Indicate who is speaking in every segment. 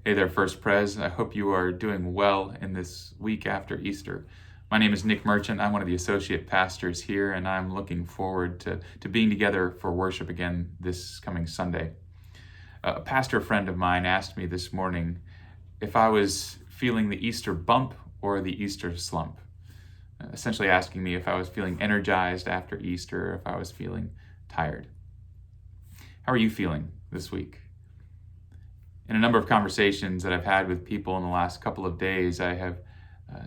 Speaker 1: Hey there, First Pres. I hope you are doing well in this week after Easter. My name is Nick Merchant. I'm one of the associate pastors here, and I'm looking forward to being together for worship again this coming Sunday. A pastor friend of mine asked me this morning if I was feeling the Easter bump or the Easter slump, essentially asking me if I was feeling energized after Easter, or if I was feeling tired. How are you feeling this week? In a number of conversations that I've had with people in the last couple of days, I have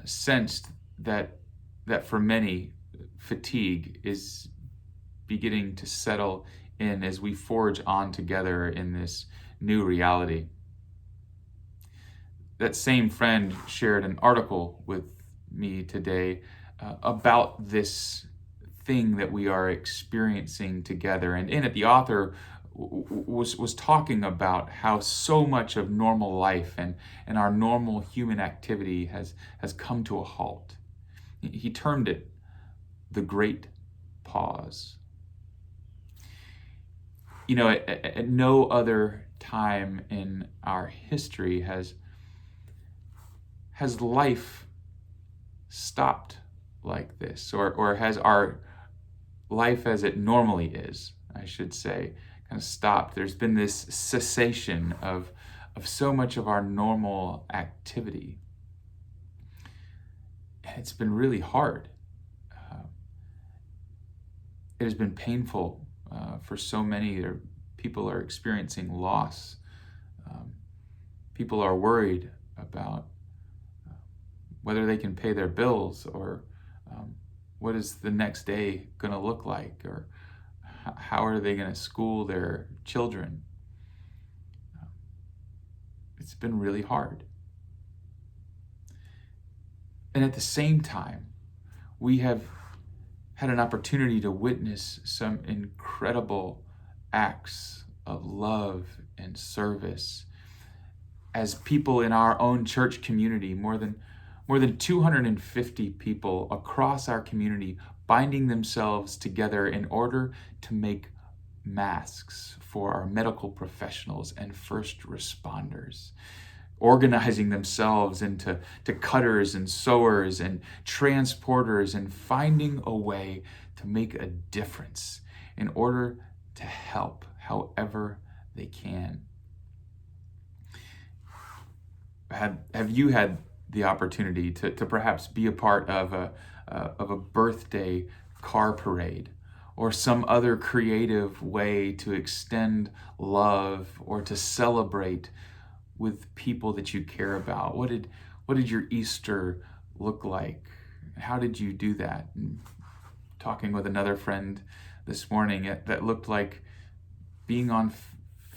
Speaker 1: sensed that for many, fatigue is beginning to settle in as we forge on together in this new reality. That same friend shared an article with me today about this thing that we are experiencing together. And in it, the author was talking about how so much of normal life and our normal human activity has come to a halt. He termed it the Great Pause. You know, at no other time in our history has life stopped like this, or has our life as it normally is, I should say, kind of stopped. There's been this cessation of so much of our normal activity. And it's been really hard. It has been painful for so many. People are experiencing loss. People are worried about whether they can pay their bills, or what is the next day going to look like, or how are they going to school their children. It's been really hard. And at the same time, we have had an opportunity to witness some incredible acts of love and service as people in our own church community, more than 250 people across our community, binding themselves together in order to make masks for our medical professionals and first responders, organizing themselves into cutters and sewers and transporters, and finding a way to make a difference in order to help however they can. Have you had the opportunity to perhaps be a part of a birthday car parade, or some other creative way to extend love or to celebrate with people that you care about? What did your Easter look like? How did you do that? And talking with another friend this morning, that looked like being on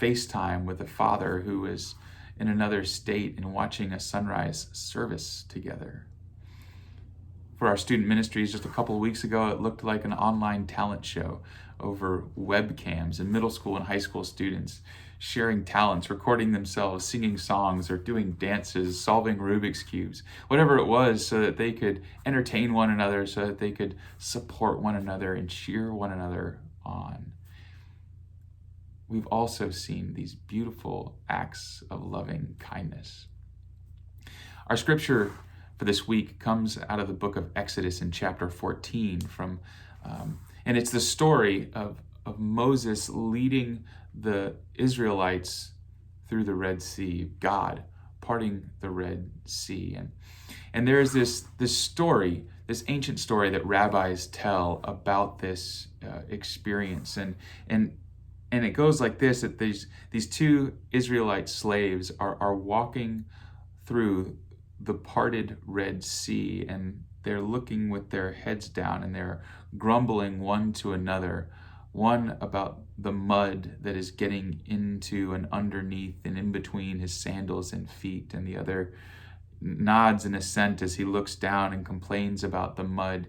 Speaker 1: FaceTime with a father who is in another state and watching a sunrise service together. For our student ministries, just a couple of weeks ago, it looked like an online talent show over webcams, and middle school and high school students sharing talents, recording themselves, singing songs, or doing dances, solving Rubik's Cubes, whatever it was, so that they could entertain one another, so that they could support one another and cheer one another on. We've also seen these beautiful acts of loving kindness. Our scripture for this week comes out of the book of Exodus in chapter 14, and it's the story of Moses leading the Israelites through the Red Sea, God parting the Red Sea. And there's this story, this ancient story that rabbis tell about this experience. And it goes like this, that these two Israelite slaves are walking through the parted Red Sea, and they're looking with their heads down, and they're grumbling one to another, one about the mud that is getting into and underneath and in between his sandals and feet, and the other nods in assent as he looks down and complains about the mud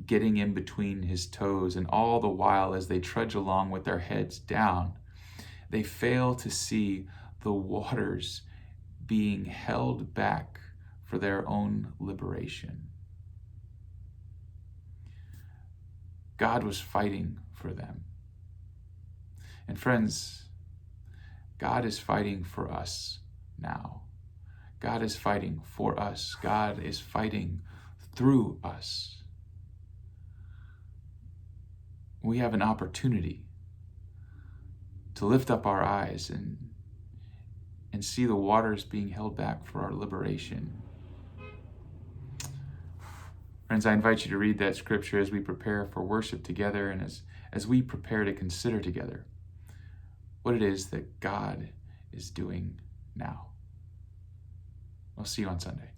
Speaker 1: getting in between his toes. And all the while, as they trudge along with their heads down, they fail to see the waters being held back for their own liberation. God was fighting for them. And friends, God is fighting for us now. God is fighting for us. God is fighting through us. We have an opportunity to lift up our eyes and see the waters being held back for our liberation. Friends, I invite you to read that scripture as we prepare for worship together and as we prepare to consider together what it is that God is doing now. I'll see you on Sunday.